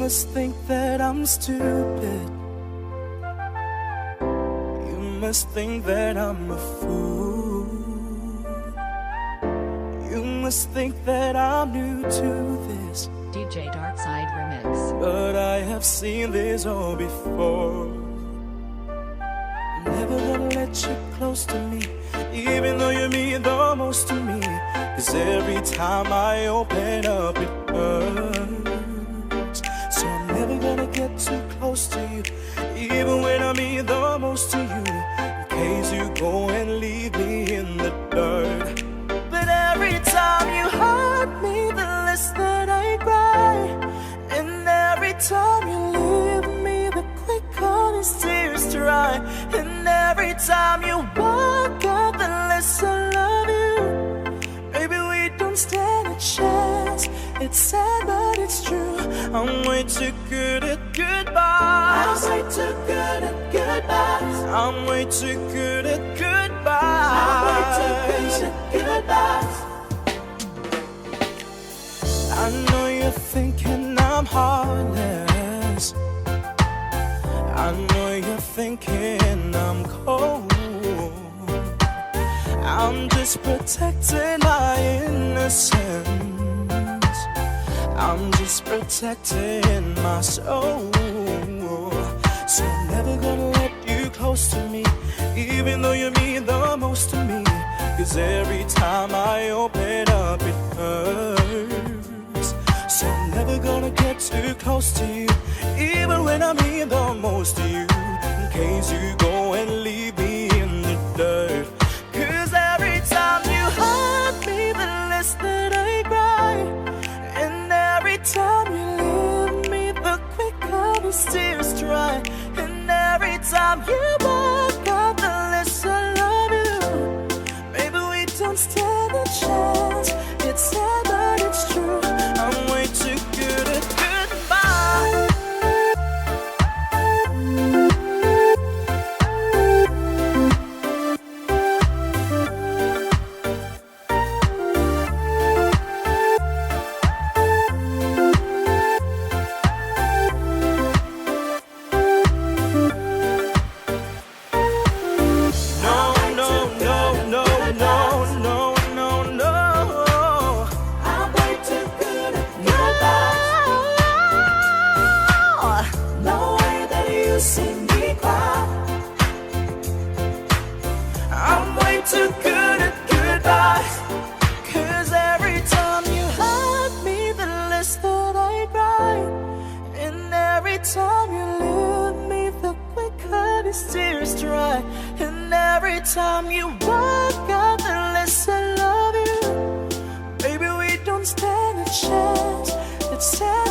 must think that I'm stupid. You must think that I'm a fool. You must think that I'm new to this. DJ Darkside Remix. But I have seen this all before. I'm never gonna let you close to me, even though you mean the most to me. 'Cause every time I open up it hurts. So I'm never gonna get too close to you, even when I mean the most to you, in case you go and leave me in the dirt. But every time you hurt me, the less that I cry. And every time you leave me, the quicker these tears dry. And every time you walk out, the less I love you. Baby, we don't stand a chance. It's sad, but it's true. I'm way too good at goodbyes. I'm way too good at goodbyes. I'm way too good at goodbyes. I'm way too good at goodbyes. I know you're thinking I'm heartless. I know you're thinking I'm cold. I'm just protecting my innocence. I'm just protecting my soul. So I'm never gonna let you close to me, even though you mean the most to me. 'Cause every time I open up it hurts. So I'm never gonna get too close to you, even when I mean the most to you, in case you go and leave me in the dirt. 'Cause every time you hurt me, the less that I cry. And every time you leave me, the quicker these tears dry. And every time you walk out, the less I love you. Baby, we don't stand a chance. It's sad, but it's true. I'm way too good at goodbye. Too good at goodbye. 'Cause every time you hurt me, the less that I cry. And every time you leave me, the quicker these tears dry. And every time you walk out, the less I love you. Baby, we don't stand a chance. It's sad.